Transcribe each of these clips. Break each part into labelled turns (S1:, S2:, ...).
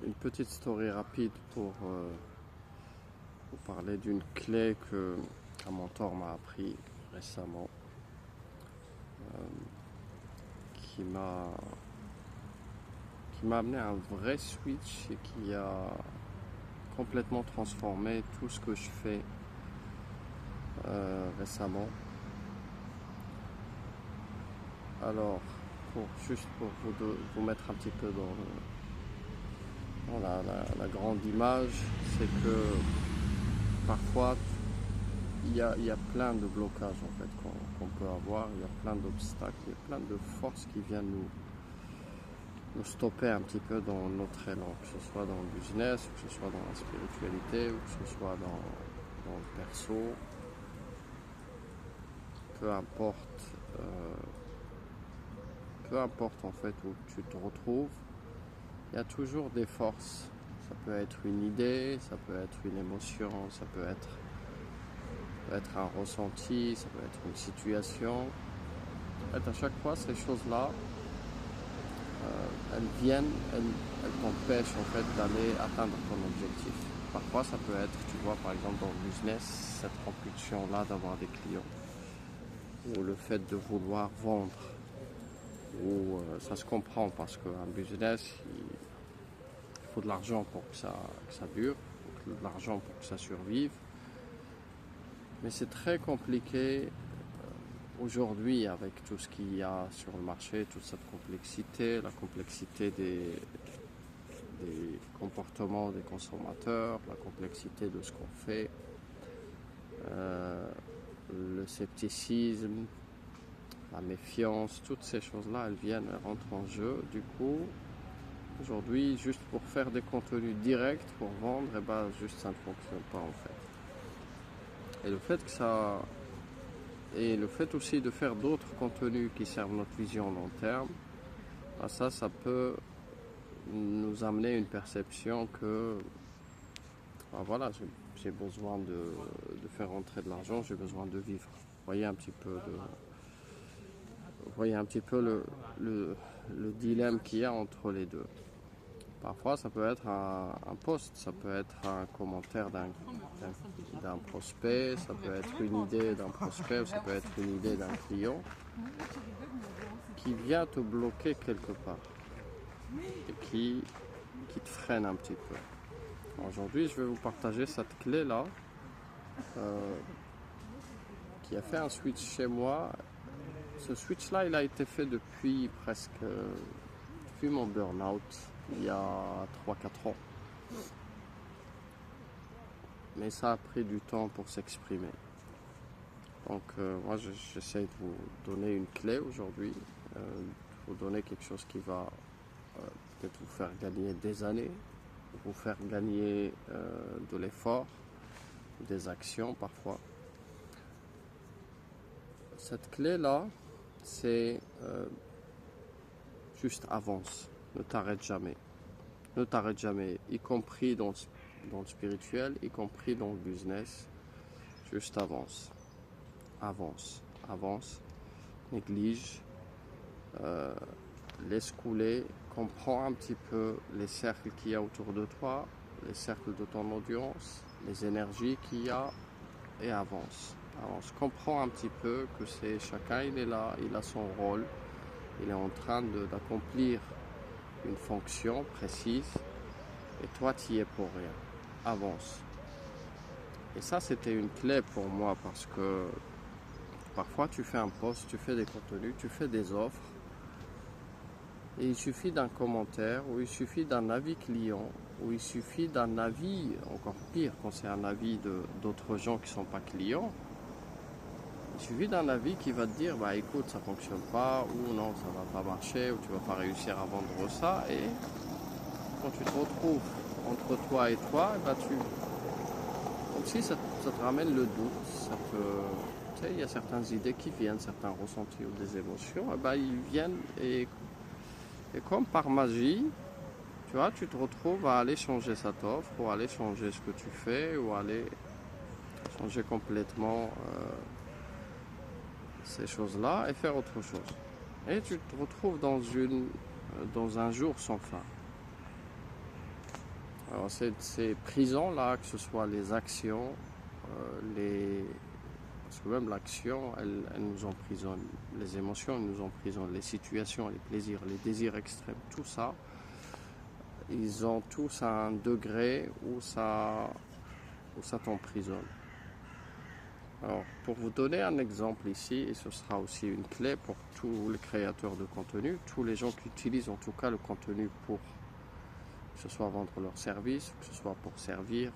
S1: une petite story rapide pour vous parler d'une clé qu'un mentor m'a appris récemment, qui m'a amené à un vrai switch et qui a complètement transformé tout ce que je fais récemment. Alors, juste pour vous mettre un petit peu dans la grande image, c'est que parfois il y a plein de blocages en fait qu'on peut avoir, il y a plein d'obstacles, il y a plein de forces qui viennent nous stopper un petit peu dans notre élan, que ce soit dans le business, que ce soit dans la spiritualité, ou que ce soit dans le perso, peu importe en fait où tu te retrouves, il y a toujours des forces. Ça peut être une idée, ça peut être une émotion, ça peut être un ressenti, ça peut être une situation. En fait, à chaque fois, ces choses-là, elles viennent, elles t'empêchent en fait d'aller atteindre ton objectif. Parfois, ça peut être, tu vois, par exemple dans le business, cette compulsion-là d'avoir des clients, ou le fait de vouloir vendre, ou ça se comprend parce qu'un business, il faut de l'argent pour que ça dure, il faut de l'argent pour que ça survive. Mais c'est très compliqué aujourd'hui avec tout ce qu'il y a sur le marché, toute cette complexité, la complexité des comportements des consommateurs, la complexité de ce qu'on fait, le scepticisme, la méfiance, toutes ces choses-là, elles rentrent en jeu. Du coup, aujourd'hui, juste pour faire des contenus directs, pour vendre, et ben juste ça ne fonctionne pas en fait. Et le fait aussi de faire d'autres contenus qui servent notre vision long terme, ben ça peut nous amener une perception que ben voilà, j'ai besoin de faire rentrer de l'argent, j'ai besoin de vivre. Vous voyez un petit peu le dilemme qu'il y a entre les deux. Parfois, ça peut être un post, ça peut être un commentaire d'un prospect, ça peut être une idée d'un prospect, ou ça peut être une idée d'un client qui vient te bloquer quelque part et qui te freine un petit peu. Aujourd'hui, je vais vous partager cette clé-là qui a fait un switch chez moi. Ce switch-là, il a été fait depuis mon burn-out, il y a 3-4 ans. Mais ça a pris du temps pour s'exprimer. Donc moi, j'essaie de vous donner une clé aujourd'hui, vous donner quelque chose qui va peut-être vous faire gagner des années, vous faire gagner de l'effort, des actions parfois. Cette clé-là, c'est juste avance, ne t'arrête jamais. Ne t'arrête jamais, y compris dans le spirituel, y compris dans le business. Juste avance, avance, avance, néglige, laisse couler, comprends un petit peu les cercles qu'il y a autour de toi, les cercles de ton audience, les énergies qu'il y a, et avance. Avance. Comprends un petit peu que chacun il est là, il a son rôle, il est en train d'accomplir une fonction précise, et toi tu y es pour rien. Avance. Et ça, c'était une clé pour moi parce que parfois tu fais un post, tu fais des contenus, tu fais des offres, et il suffit d'un commentaire, ou il suffit d'un avis client, ou il suffit d'un avis, encore pire quand c'est un avis d'autres gens qui ne sont pas clients. Il suffit d'un avis qui va te dire bah écoute, ça fonctionne pas, ou non, ça va pas marcher, ou tu vas pas réussir à vendre ça. Et quand tu te retrouves entre toi et toi, bah comme si ça te ramène le doute. Tu sais, il y a certaines idées qui viennent, certains ressentis ou des émotions, et bah ils viennent, et comme par magie, tu vois, tu te retrouves à aller changer cette offre, ou aller changer ce que tu fais, ou aller changer complètement ces choses-là et faire autre chose. Et tu te retrouves dans un jour sans fin. Alors ces prisons-là, que ce soit les actions, parce que même l'action, elle nous emprisonne, les émotions, elles nous emprisonnent, les situations, les plaisirs, les désirs extrêmes, tout ça, ils ont tous un degré où ça t'emprisonne. Alors, pour vous donner un exemple ici, et ce sera aussi une clé pour tous les créateurs de contenu, tous les gens qui utilisent en tout cas le contenu pour que ce soit vendre leur service, que ce soit pour servir,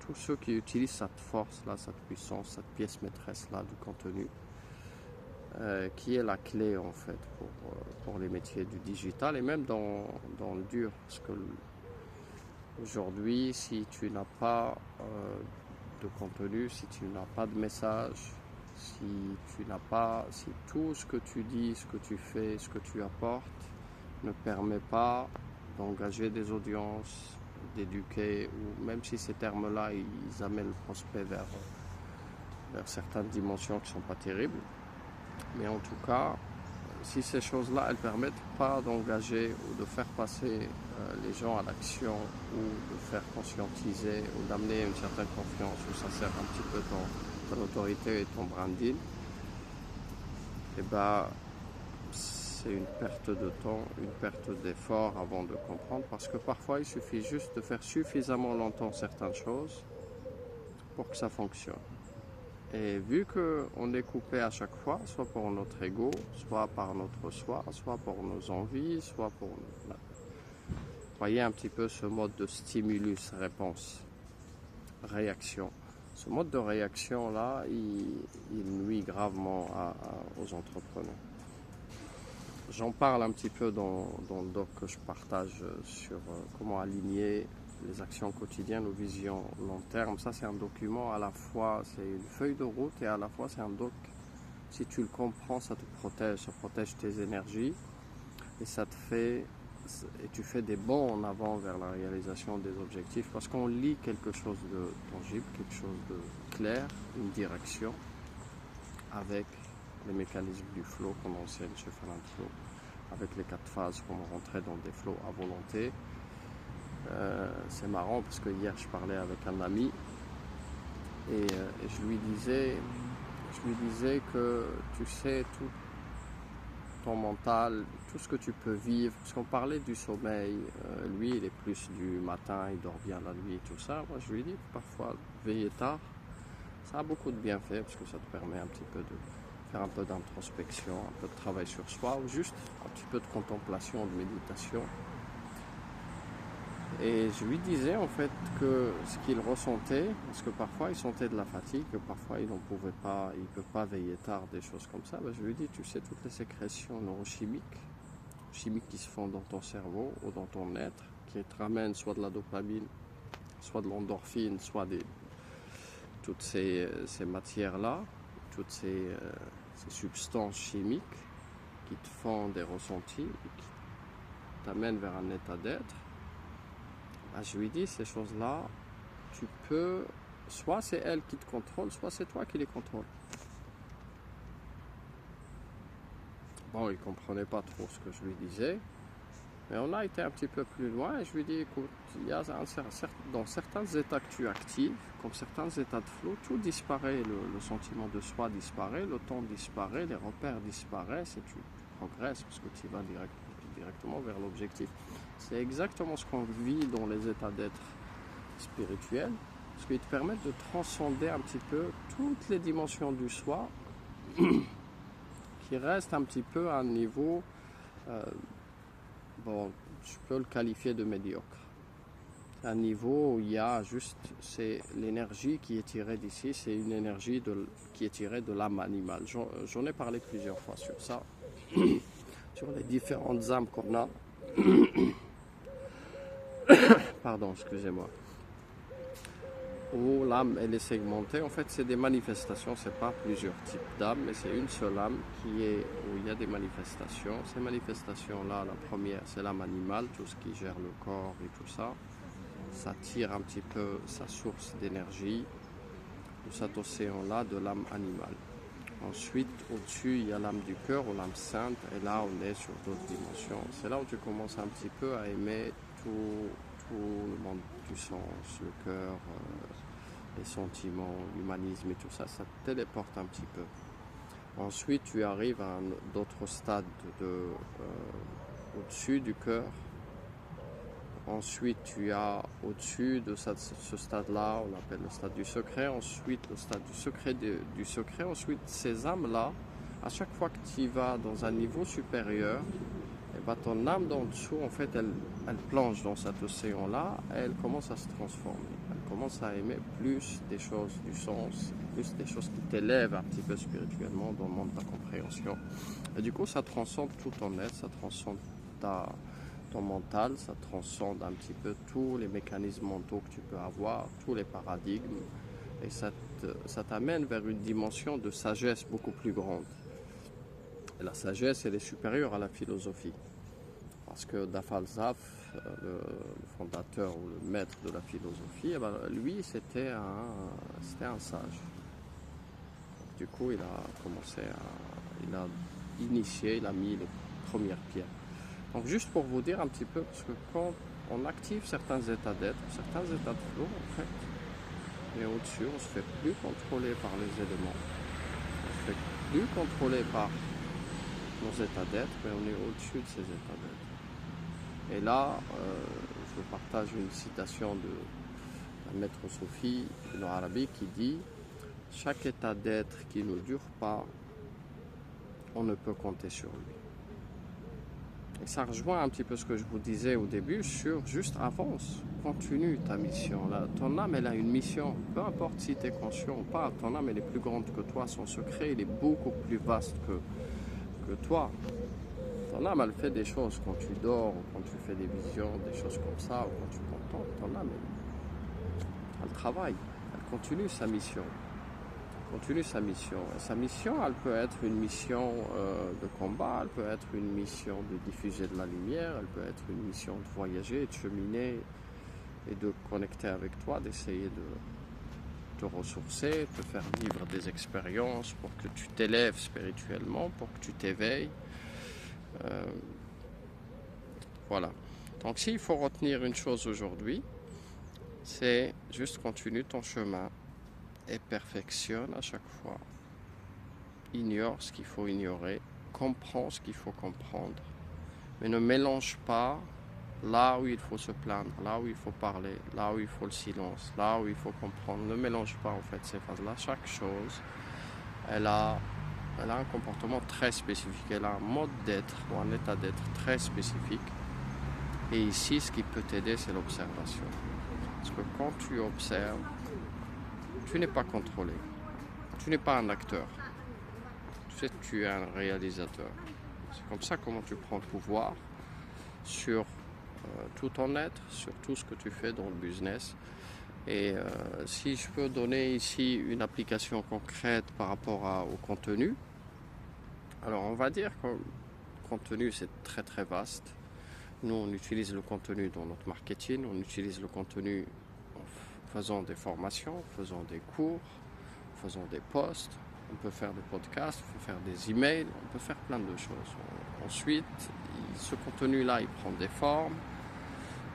S1: tous ceux qui utilisent cette force-là, cette puissance, cette pièce maîtresse-là du contenu, qui est la clé en fait pour les métiers du digital et même dans le dur. Parce que aujourd'hui, si tu n'as pas de contenu, si tu n'as pas de message, si tout ce que tu dis, ce que tu fais, ce que tu apportes ne permet pas d'engager des audiences, d'éduquer, ou même si ces termes-là, ils amènent le prospect vers certaines dimensions qui ne sont pas terribles. Mais en tout cas, si ces choses-là, elles ne permettent pas d'engager ou de faire passer les gens à l'action ou de faire conscientiser ou d'amener une certaine confiance où ça sert un petit peu ton autorité et ton branding, et ben c'est une perte de temps, une perte d'effort avant de comprendre, parce que parfois il suffit juste de faire suffisamment longtemps certaines choses pour que ça fonctionne. Et vu qu'on est coupé à chaque fois, soit pour notre ego, soit par notre soi, soit pour nos envies, soit pour... Voyez un petit peu ce mode de stimulus, réponse, réaction. Ce mode de réaction-là, il nuit gravement aux entrepreneurs. J'en parle un petit peu dans le doc que je partage sur comment aligner les actions quotidiennes aux visions long terme. Ça, c'est un document à la fois, c'est une feuille de route et à la fois c'est un doc. Si tu le comprends, ça te protège, ça protège tes énergies et ça te fait, et tu fais des bonds en avant vers la réalisation des objectifs parce qu'on lit quelque chose de tangible, quelque chose de clair, une direction avec les mécanismes du flow qu'on enseigne chez Fernand Flow, avec les 4 phases, comment rentrer dans des flows à volonté. C'est marrant parce que hier je parlais avec un ami et je lui disais que tu sais tout ton mental, tout ce que tu peux vivre, parce qu'on parlait du sommeil, lui il est plus du matin, il dort bien la nuit, tout ça. Moi je lui dis que parfois veiller tard, ça a beaucoup de bienfaits parce que ça te permet un petit peu de faire un peu d'introspection, un peu de travail sur soi ou juste un petit peu de contemplation, de méditation. Et je lui disais en fait que ce qu'il ressentait, parce que parfois il sentait de la fatigue, que parfois il ne peut pas veiller tard, des choses comme ça, je lui dis, tu sais, toutes les sécrétions neurochimiques qui se font dans ton cerveau ou dans ton être, qui te ramènent soit de la dopamine, soit de l'endorphine, soit toutes ces matières-là, toutes ces substances chimiques qui te font des ressentis et qui t'amènent vers un état d'être. Je lui dis, ces choses-là, tu peux, soit c'est elles qui te contrôlent, soit c'est toi qui les contrôles. Bon, il ne comprenait pas trop ce que je lui disais, mais on a été un petit peu plus loin et je lui dis, écoute, il y a dans certains états que tu actives, comme certains états de flow, tout disparaît, le sentiment de soi disparaît, le temps disparaît, les repères disparaissent et tu progresses parce que tu vas directement vers l'objectif. C'est exactement ce qu'on vit dans les états d'être spirituels, parce qu'ils te permettent de transcender un petit peu toutes les dimensions du soi qui restent un petit peu à un niveau, je peux le qualifier de médiocre. Un niveau où il y a juste, c'est l'énergie qui est tirée d'ici, c'est une énergie qui est tirée de l'âme animale. J'en ai parlé plusieurs fois sur ça, sur les différentes âmes qu'on a. Pardon, excusez-moi. Où l'âme elle est segmentée, en fait c'est des manifestations, c'est pas plusieurs types d'âmes, mais c'est une seule âme où il y a des manifestations. Ces manifestations-là, la première c'est l'âme animale, tout ce qui gère le corps et tout ça. Ça tire un petit peu sa source d'énergie de cet océan-là de l'âme animale. Ensuite, au-dessus, il y a l'âme du cœur ou l'âme sainte, et là on est sur d'autres dimensions. C'est là où tu commences un petit peu à aimer tout le monde du sens, le cœur, les sentiments, l'humanisme et tout ça, ça te téléporte un petit peu. Ensuite, tu arrives à d'autres stades au-dessus du cœur. Ensuite, tu as au-dessus de ce stade-là, on l'appelle le stade du secret. Ensuite, le stade du secret. Ensuite, ces âmes-là, à chaque fois que tu vas dans un niveau supérieur, et ben ton âme d'en dessous, en fait, elle plonge dans cet océan-là, et elle commence à se transformer. Elle commence à aimer plus des choses du sens, plus des choses qui t'élèvent un petit peu spirituellement dans le monde de ta compréhension. Et du coup, ça transcende tout ton être, ça transcende ton mental, ça transcende un petit peu tous les mécanismes mentaux que tu peux avoir, tous les paradigmes, et ça t'amène vers une dimension de sagesse beaucoup plus grande. Et la sagesse, elle est supérieure à la philosophie. Parce que Dafalzaf, le fondateur ou le maître de la philosophie, eh ben, lui, c'était un sage. Donc, du coup, il a initié, il a mis les premières pierres. Donc, juste pour vous dire un petit peu, parce que quand on active certains états d'être, certains états de flow, en fait, mais au-dessus, on ne se fait plus contrôler par les éléments. On ne se fait plus contrôler par nos états d'être, mais on est au-dessus de ces états d'être. Et là, je vous partage une citation d'un maître Soufi, Ibn Arabi, qui dit « Chaque état d'être qui ne dure pas, on ne peut compter sur lui. » Et ça rejoint un petit peu ce que je vous disais au début sur juste avance, continue ta mission. Là, ton âme, elle a une mission, peu importe si tu es conscient ou pas, ton âme, elle est plus grande que toi, son secret, il est beaucoup plus vaste que toi. Ton âme, elle fait des choses quand tu dors, quand tu fais des visions, des choses comme ça, ou quand tu t'entends, ton âme, elle travaille, elle continue sa mission. Et sa mission, elle peut être une mission de combat, elle peut être une mission de diffuser de la lumière, elle peut être une mission de voyager, de cheminer et de connecter avec toi, d'essayer de te ressourcer, de te faire vivre des expériences pour que tu t'élèves spirituellement, pour que tu t'éveilles. Voilà. Donc s'il faut retenir une chose aujourd'hui, c'est juste continue ton chemin et perfectionne à chaque fois. Ignore ce qu'il faut ignorer, comprends ce qu'il faut comprendre, mais ne mélange pas là où il faut se plaindre, là où il faut parler, là où il faut le silence, là où il faut comprendre. Ne mélange pas en fait ces phases-là. Chaque chose, elle a un comportement très spécifique, elle a un mode d'être ou un état d'être très spécifique. Et ici, ce qui peut t'aider, c'est l'observation. Parce que quand tu observes, tu n'es pas contrôlé. Tu n'es pas un acteur. Tu sais, tu es un réalisateur. C'est comme ça comment tu prends le pouvoir sur tout ton être, sur tout ce que tu fais dans le business. Et si je peux donner ici une application concrète par rapport au contenu, alors on va dire que le contenu c'est très très vaste. Nous on utilise le contenu dans notre marketing, on utilise le contenu en faisant des formations, en faisant des cours, en faisant des posts, on peut faire des podcasts, on peut faire des emails, on peut faire plein de choses. Ensuite, ce contenu-là il prend des formes.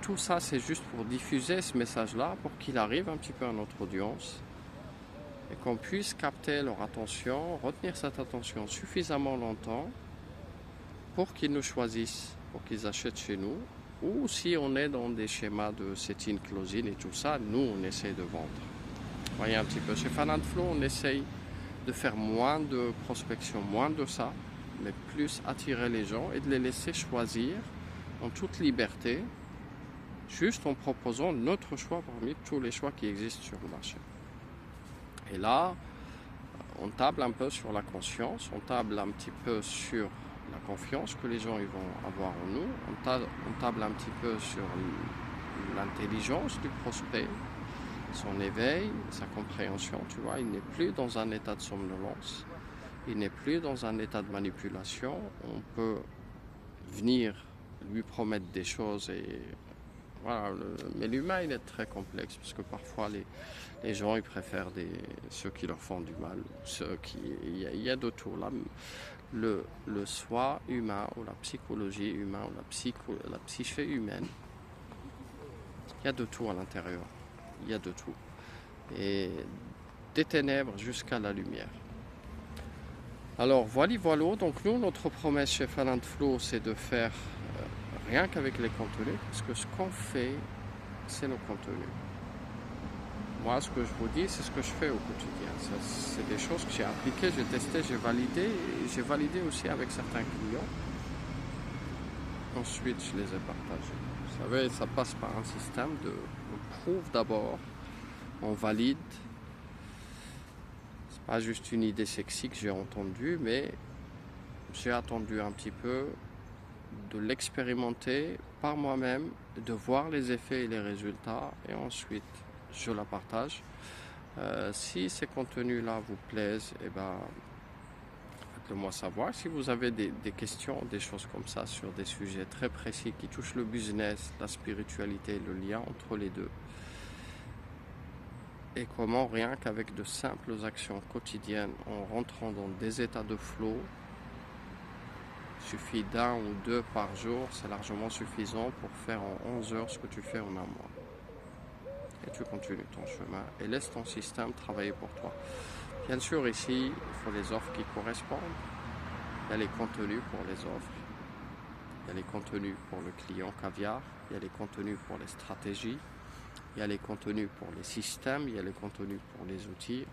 S1: Tout ça, c'est juste pour diffuser ce message-là, pour qu'il arrive un petit peu à notre audience et qu'on puisse capter leur attention, retenir cette attention suffisamment longtemps pour qu'ils nous choisissent, pour qu'ils achètent chez nous. Ou si on est dans des schémas de set-in, closing et tout ça, nous, on essaie de vendre. Vous voyez un petit peu, chez Fan & Flow, on essaye de faire moins de prospection, moins de ça, mais plus attirer les gens et de les laisser choisir en toute liberté, juste en proposant notre choix parmi tous les choix qui existent sur le marché. Et là, on table un peu sur la conscience, on table un petit peu sur la confiance que les gens ils vont avoir en nous, on table un petit peu sur l'intelligence du prospect, son éveil, sa compréhension, tu vois, il n'est plus dans un état de somnolence, il n'est plus dans un état de manipulation, on peut venir lui promettre des choses et voilà, mais l'humain il est très complexe parce que parfois les gens ils préfèrent ceux qui leur font du mal, il y a de tout là. Le soi humain ou la psychologie humaine ou la psyché humaine, Il y a de tout à l'intérieur. Il y a de tout. Et des ténèbres jusqu'à la lumière. Alors voilà, donc nous, notre promesse chez Falent Flow, c'est de faire rien qu'avec les contenus, parce que ce qu'on fait, c'est nos contenus. Moi, ce que je vous dis, c'est ce que je fais au quotidien. C'est des choses que j'ai appliquées, j'ai testé, j'ai validé, et j'ai validé aussi avec certains clients. Ensuite, je les ai partagés. Vous savez, ça passe par un système de on prouve d'abord, on valide. C'est pas juste une idée sexy que j'ai entendue, mais j'ai attendu un petit peu de l'expérimenter par moi-même, de voir les effets et les résultats, et ensuite je la partage. Si ces contenus-là vous plaisent, eh ben, faites-le moi savoir. Si vous avez des questions, des choses comme ça sur des sujets très précis qui touchent le business, la spiritualité, le lien entre les deux, et comment rien qu'avec de simples actions quotidiennes, en rentrant dans des états de flow, il suffit d'un ou deux par jour, c'est largement suffisant pour faire en 11 heures ce que tu fais en un mois. Et tu continues ton chemin et laisse ton système travailler pour toi. Bien sûr, ici, il faut les offres qui correspondent. Il y a les contenus pour les offres. Il y a les contenus pour le client caviar. Il y a les contenus pour les stratégies. Il y a les contenus pour les systèmes. Il y a les contenus pour les outils.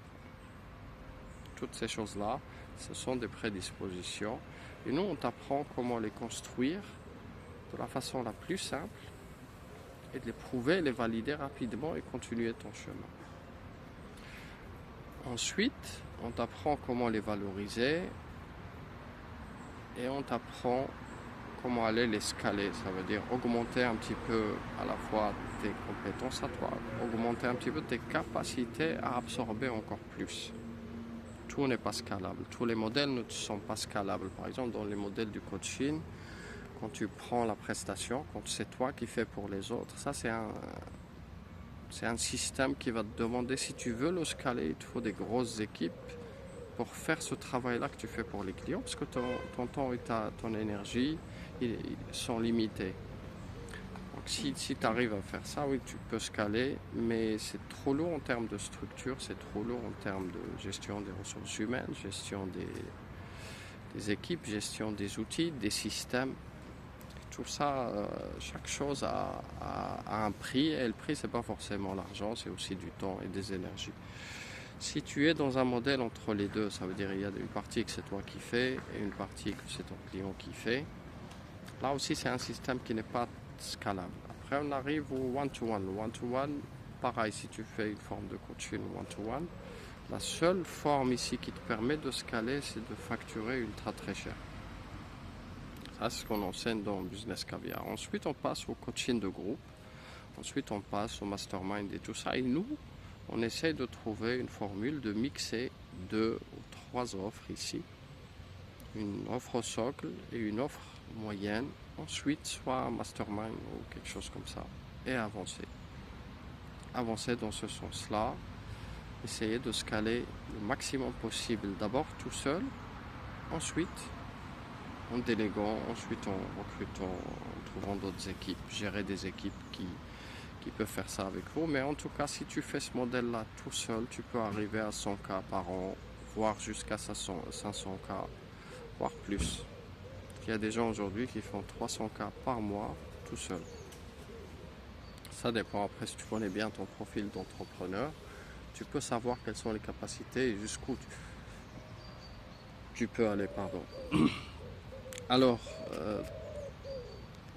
S1: Toutes ces choses-là, ce sont des prédispositions. Et nous, on t'apprend comment les construire de la façon la plus simple et de les prouver, les valider rapidement et continuer ton chemin. Ensuite, on t'apprend comment les valoriser et on t'apprend comment aller les scaler. Ça veut dire augmenter un petit peu à la fois tes compétences à toi, augmenter un petit peu tes capacités à absorber encore plus. Tout n'est pas scalable. Tous les modèles ne sont pas scalables. Par exemple, dans les modèles du coaching, quand tu prends la prestation, quand c'est toi qui fais pour les autres, ça c'est un système qui va te demander, si tu veux le scaler, il te faut des grosses équipes pour faire ce travail-là que tu fais pour les clients, parce que ton temps et ton énergie ils sont limités. Donc si tu arrives à faire ça, oui, tu peux scaler, mais c'est trop lourd en termes de structure, c'est trop lourd en termes de gestion des ressources humaines, gestion des équipes, gestion des outils, des systèmes. Tout ça, chaque chose a un prix, et le prix, c'est pas forcément l'argent, c'est aussi du temps et des énergies. Si tu es dans un modèle entre les deux, ça veut dire qu'il y a une partie que c'est toi qui fais et une partie que c'est ton client qui fait. Là aussi, c'est un système qui n'est pas scalable. Après, on arrive au one-to-one. Le one-to-one, pareil, si tu fais une forme de coaching one-to-one, la seule forme ici qui te permet de scaler, c'est de facturer ultra très cher. Ça, c'est ce qu'on enseigne dans Business Caviar. Ensuite, on passe au coaching de groupe. Ensuite, on passe au mastermind et tout ça. Et nous, on essaye de trouver une formule de mixer 2 ou 3 offres ici. Une offre socle et une offre moyenne. Ensuite, soit un mastermind ou quelque chose comme ça. Et avancer. Avancer dans ce sens-là. Essayer de scaler le maximum possible. D'abord tout seul. Ensuite, en déléguant, ensuite en recrutant, en trouvant d'autres équipes, gérer des équipes qui peuvent faire ça avec vous. Mais en tout cas, si tu fais ce modèle-là tout seul, tu peux arriver à 100 cas par an, voire jusqu'à 500 cas, voire plus. Il y a des gens aujourd'hui qui font 300 cas par mois tout seul. Ça dépend. Après, si tu connais bien ton profil d'entrepreneur, tu peux savoir quelles sont les capacités et jusqu'où tu peux aller. Alors,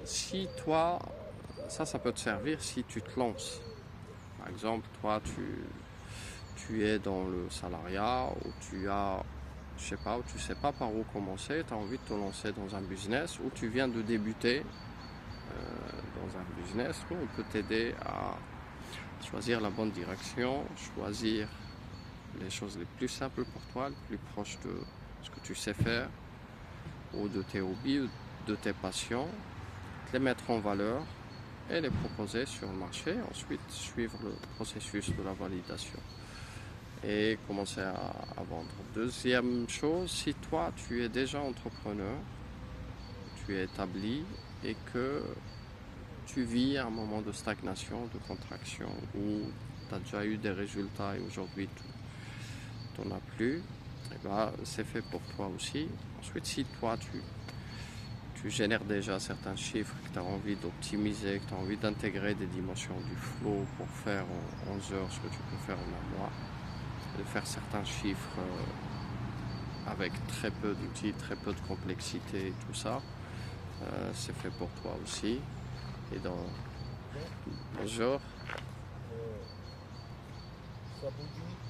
S1: si toi, ça peut te servir si tu te lances. Par exemple, toi, tu es dans le salariat ou tu sais pas par où commencer, tu as envie de te lancer dans un business ou tu viens de débuter dans un business. Nous, on peut t'aider à choisir la bonne direction, choisir les choses les plus simples pour toi, les plus proches de ce que tu sais faire, ou de tes hobbies, ou de tes passions, les mettre en valeur et les proposer sur le marché, ensuite suivre le processus de la validation et commencer à vendre. Deuxième chose, si toi tu es déjà entrepreneur, tu es établi et que tu tu vis un moment de stagnation, de contraction, où tu as déjà eu des résultats et aujourd'hui tu n'en as plus, et ben, c'est fait pour toi aussi. Ensuite, si toi tu génères déjà certains chiffres, que tu as envie d'optimiser, que tu as envie d'intégrer des dimensions du flow pour faire en 11 heures ce que tu peux faire en un mois, de faire certains chiffres avec très peu d'outils, très peu de complexité et tout ça, c'est fait pour toi aussi. Et bonjour.
S2: Ça vous dit